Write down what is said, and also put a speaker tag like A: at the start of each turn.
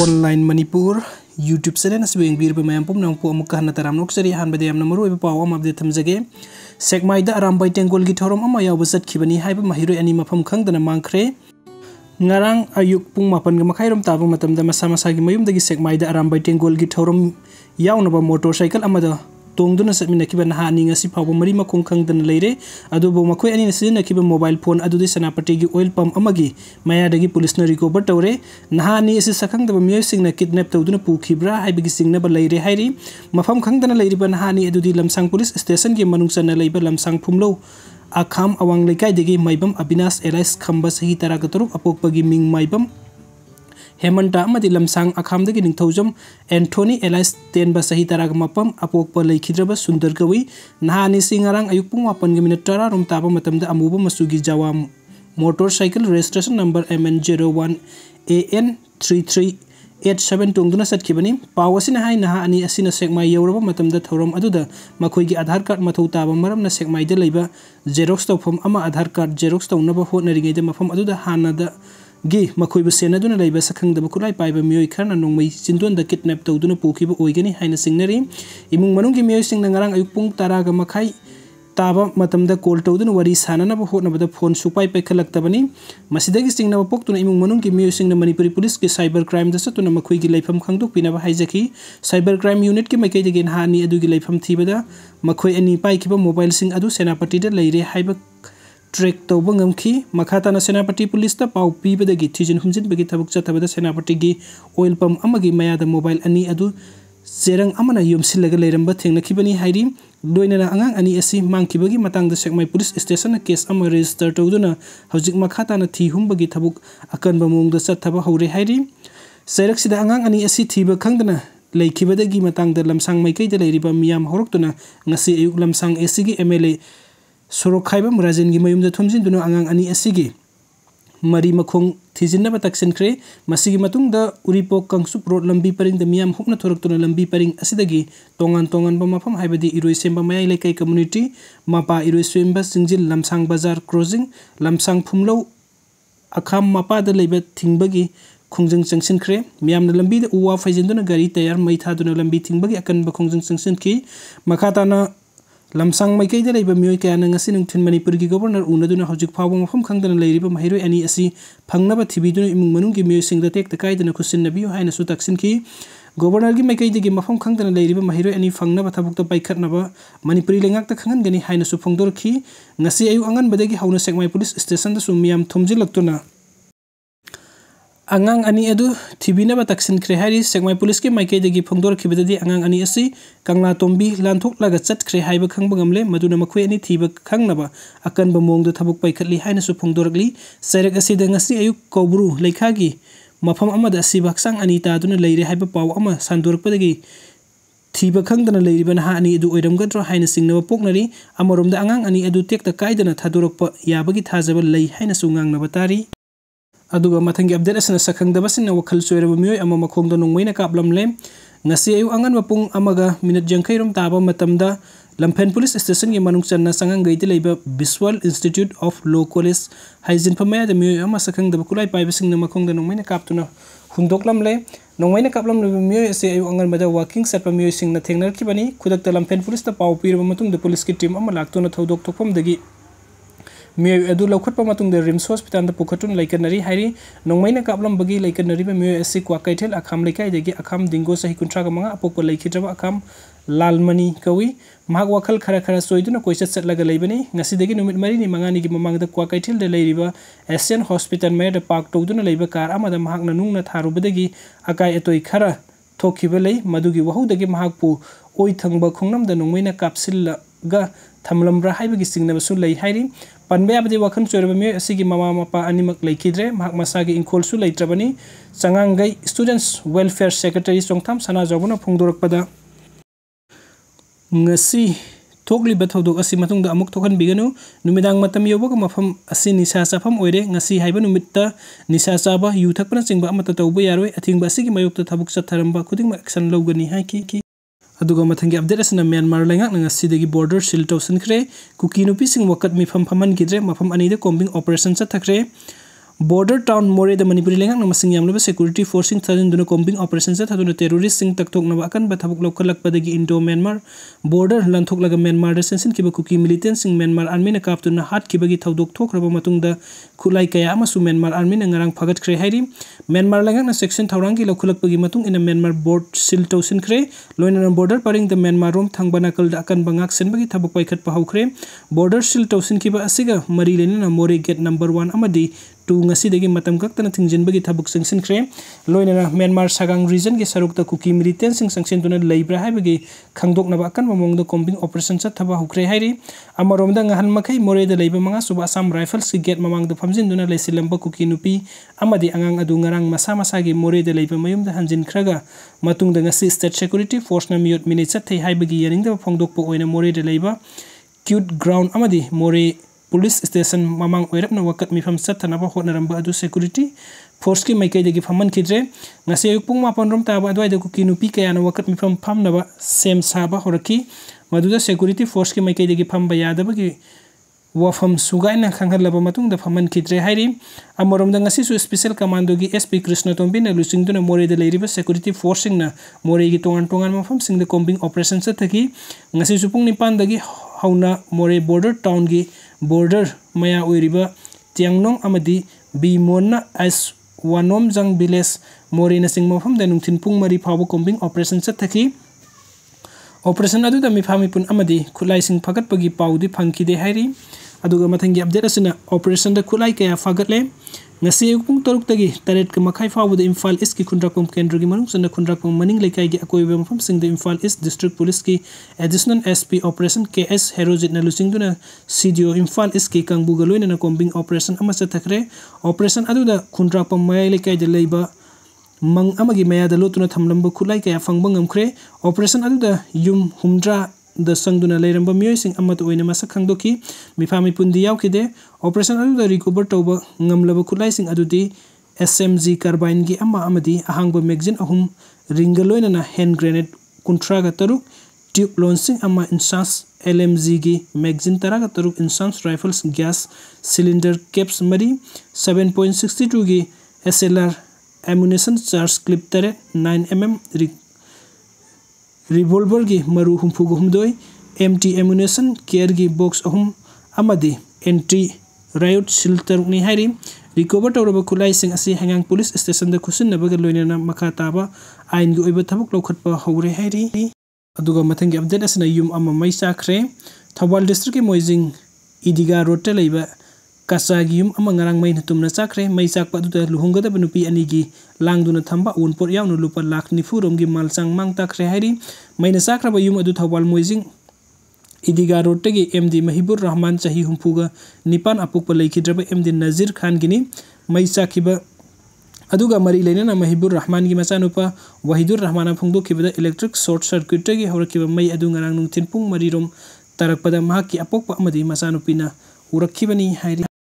A: online Manipur YouTube channel asbeng bir bayam pum nang pu amuk kahna taram nok seri han bade amna maru paw am update thamjage SEKMAIDA ARAMBAI TENGOLGI THOURAM ama YAOBA CHATKHIBANI HAIBA MAHEIROI ani MAFAM KHANGDANA MANGKHRE ngarang ayuk pung mapan ga makhairom tabang matamda masa-masa gi mayum dagi SEKMAIDA ARAMBAI TENGOLGI THOURAM yawnaba motorcycle amada tongduna satmina kiba nahani ngasi phawba mari makong khangdana leire adubo makhoi ani sina kiba mobile phone adudi sanapati gi oil pump amagi maya dagi police na recover tawre nahani isi sakhang daba miyoi singna kidnap tawduna pukhibra haibigi singna ba leire hairi mafam khangdana leire ba nahani adudi lamsang police station gi manung sana leiba lamsang phumlo akham awang lekai dagi maibam abinas elais khamba sahi taraga taruk apokpagi ming maibam Hemanta अमदि लमसांग अखामदगी Ningthoujam Anthony alias तेनबा सही तराग मपम अपोकपा लेखिद्रबा सुंदर कवि नहानि सिंगारांग अयुक पुंग 8 मिनट 10 रोम ताबा मतमदा अमुबा मसुगी जावा motorcycle registration number MN01 AN3387 तोंगदुना सटखिबनी पावसिना हाय नहानि असिना सेकमाइ यौरबा मतमदा थौरम अदुदा मखोइगी आधार कार्ड मथौ ताबा मरमना सेकमाइदा लेबा जेरोक्स तौफम अमा आधार कार्ड जेरोक्स तौनबा होनरिङैदा मफम अदुदा हानादा गी मखोइब सेनादुना लेबा सखंगदब खुलाई पाइबा मियोइ खरना नोंमै चिंदोनदा किडनैप तौदुना पुखिबा ओइगनी हाइना सिंगनरी इमुंग मनुंगी मियोइ सिंगना ngarang ayuk pung 10 ga makhai taba matamda call tawduna wari sananaba hotnabada phone supai paikhalaktabani masidagi singnaba poktuna imung manunggi miyoइ singna manipuri police ki cyber crime da satuna makhoigi leifam khangdok pinaba haijaki cyber crime unit ki makai degen hani adugi leifam thibada makhoi ani paikiba mobile sing adu senapati da leire haiba track तौब ngमखि मखाताना Senapati police ता पाउ पीबदगी थिजिन हुमजिन बगी थबुक चथबदा सेनापति गी oil pump अमगी मयादा mobile अनि अदु सेरंग अमना युमसिलगा लेरंबा थेंगनखिबनी हाइरि लोइनना अंगांग अनि असि मांगखिबगी मतंगदा सेकमाइ पुलिस स्टेशन केस अम रजिस्टर तौदुना हौजिक मखाताना थि हुमबगी थबुक अकनबा मोंगदा चथबा हौरे हाइरि सेरक्सिदा अंगांग अनि असि थिबा खंगदना लेखिबदगी मतंगदा लमसांग माइकैदा लेरिबा मियाम हरक्तुना ngasi ayuk lamsang SC MLA Sorokaiba Murajingi mayumda thumjinduna angang ani asigi mari makhong thijinna taksinkhre masigi matungda uripok kangsup road lambi paring da miyam hupna thoraktuna lambi paring asidagi tongan ba mafam haibadi iroi semba mayai lekai community mapa iroi semba singjil lamsang bazar crossing lamsang phumlo akham mapa da leiba thingbagi khongjang changsinkhre miyamna lambi da uwa faijinduna gari tayar mai thaduna lambi thingbagi akan ba khongjang changsinki makhatana lamsang maikei da leiba mioi kayana ngasi nungthin manipur gi governor unaduna hojik phawba mafam khangdana leiriba mahiroi ani asi phangnaba thibiduna imung manung gi mioi singda tek takaidana khusin nabiyo haina su taksin ki governor gi maikei digi mafam khangdana leiriba mahiroi ani phangnaba thabukta paikhatnaba manipuri lengak ta khangan gani haina su phongdor khi ngasi ayu angan badagi hauna sekmai police station da su miyam thumjilaktuna angang ani adu thibina ba taksin khre hari sekmai police ke maikei dagi phongdor khibadadi angang ani asi kangla tombi lanthok laga chatkhre haiba khangba ngamle maduna makhoi ani thiba khangnaba akan ba mongdo thabuk paikhatli haina su phongdorgli sairek asi da ngasi ayuk kobru leikhagi mafam amada asi baksang ani ta duna leire haiba paw ama sandorpadagi thiba khangdana leiriba na ani adu oiramgadro haina singnaba poknari amoromda angang ani adu tekta kaidana thadorokpa yabagi thajaba lei haina su ngangnaba tari aduga mathangi update asana sakhangdaba sinna wakhal soiraba mioi ama makhongda nongmaina kaplamle ngasi ayu angan mapung amaga minute jangkhairom taba matamda lampen police station gi manung channa sangang gaite leiba Visual Institute of Law College haijin phamaya da mioi ama sakhangdaba kulai paiba singna makhongda nongmaina kaptuna hundoklamle nongmaina kaplamle mioi ase ayu angan mada walking satpa mioi singna thengnar khibani khudakta lampen police ta pau pirba matungda police ki team ama laktuna thodok thokpam dagi मियो अदु लौखटपा मतुंग RIMS hospital दा पुखटुन लाइकनरी हाइरी नोंगमाइना कापलम बगी लाइकनरी बे मियो एसि क्वाकैथेल अखाम लेखाइ देगी अखाम दिंगो सही कुंट्रा गमंगा अपोक लाइखिद्रबा अखाम लालमनी कवि माग वखल खरा खरा सोइदुना कोइसत सटलागा लेबनी ngasi degi numit mari ni mangani gi mamangda क्वाकैथेल दे लेरिबा एशियन हॉस्पिटल में द पार्क तौदुना लेबा कार अमादा महागना नुंगना थारुबदगी अकाय एतोय खरा थोखिबा लei मदुगी वहुदगी महागपु ओइ थंगबा खोंगनम the नोंगमाइना कापसिलगा थमलमब्रा हाइबगी सिंगनबसु लei हाइरी panbe abdi wakhan choirba mi asigi mama mapa animak leikidre mahak masagi inkolsu leitrabani changangai students welfare secretary songtham sana jawbuna phongdorakpada ngasi thokli bathodok asi matungda amuk thokhan biganu numidang matam yobaga mafam asi nisa safam oire ngasi haiba numitta nisa saba yu thakpana chingba amata tawba yaroi athingba asigi mayokta thabuk chatharamba khudingma action logani haiki aduga mathangi update asna Myanmar lengak nanga sidagi border seal tawsankhre Kuki Nupising Wakat Meefam Famhankhidre mafam ani de combing operation chathakre border town more the manipuri lengang na masing yamlaba security forcing thadin duna combing operation sa thaduna terrorist sing taktok na akan bathabuk lokalak padagi Indo Myanmar border lanthok laga Myanmar sensin kiba Kuki militant sing Myanmar army na kaptuna HATKHIBAGI thaudok thokraba matungda khulai kaya amasu Myanmar army na ngarang phagat khre hairi Myanmar lengang na section thaurang gi lokulak pagi matung ina Myanmar board sil tausin khre loina border paring the Myanmar rom thangbana kal da akan bangak senbagi thabuk paikhat pahaukhre border sil tausin kiba asiga mari lena more gate number 1 amadi 2 ngasi dagi matam kaktana thingjinbagi thabuk singsin khre loina Myanmar sagang region ge sarukta Kuki militant sing sangsin tuna leibra haibagi khangdok na bakan mamong da combing operation sa thaba hukre hairi amarom da ngahan makai more da leiba manga suba Assam rifles ki gate mamang da phamjin duna leisilamba Kuki nupi amadi angang adu ngarang masa masa gi more da leiba mayum da hanjin khraga matung da ngasi state security force na miyot minute sa thei haibagi yaring da phongdok po oina more da leiba cute ground amadi more police station mamang oirap na Wakat Meefam satana ba honaramba adu security force ki maikai dagi Famhankhidre ngasi pung mapon rom taba adwai da Kuki nupi kaya na Wakat Meefam pham na ba sem saba horaki maduda security force ki maikai dagi pham ba yada ba ki wafam sugai na khanghalaba matung da Famhankhidre hairi amorom da ngasi su special commando gi SP Krishna Tombi na lusing duna more da leiriba security forcing na more gi tongan mafam sing da combing operation sa thaki ngasi su pung nipan dagi hauna more border town gi border maya oiriba tiangnong amadi bimonna as wanom jang village more na sing mafam da nungthin pung mari phabu combing operation sa thaki operation adu da Meefam pun amadi khulai sing phagat pagi paudi phangkide hairi aduga mathangi update asina operation da khulai kaya phagat le ngasi pung toruk tagi taret ka makhai fabu da Imphal East ki khundrakpam kendra gi manung sanda khundrakpam maning lekai gi akoiba mafam sing da Imphal East district police ki additional SP operation KS Herojit na lusing duna CDO Imphal East ki kangbu galoina na combing operation ama sa thakre operation adu da khundrakpam mai lekai da leiba mang amagi maya da lotuna thamlamba khulai kaya phangba ngamkhre operation adu da yum humdra da sangduna leiramba miyoi sing amat oina masa khangdoki Meefam pundi yaukide operation adu da recover tawba ngamlaba khulai sing adu di SMG carbine gi ama amadi ahangba magazine ahum ringaloina na hand grenade kuntra ga taruk tube launching ama insans LMG gi magazine tara ga taruk insans rifles gas cylinder caps mari 7.62 gi SLR ammunition charge clip tare 9mm revolver gi Maru humpugo humdoi MT ammunition care gi box ahum amadi entry riot shelter ni hairi recover tawraba khulai sing asi Angang police station da khusin na baga loina makha taba ain gi oiba thabuk lokhatpa hore hairi aduga mathangi update asina yum ama mai sakre Thawal district ki Moijing Idiga road ta leiba kasagiyum ama ngarang mai tumna chakre mai chakpa du da luhungada banupi ani gi langduna thamba unpor yaunu lupa lakh nifu rom gi malchang mang takre hairi maina chakra ba yum adu Thawal Moijing Idiga road tagi MD Mahibur Rahman chahi humpuga nipan apuk pa leikidraba MD Nazir Khan gini mai chakiba aduga mari leina na Mahibur Rahman gi machanupa Wahidur Rahman phungdo kibada electric short circuit tagi horakiba mai adu ngarang nungthin pung mari rom tarakpada mahaki apok pa amadi machanupina urakkhibani hairi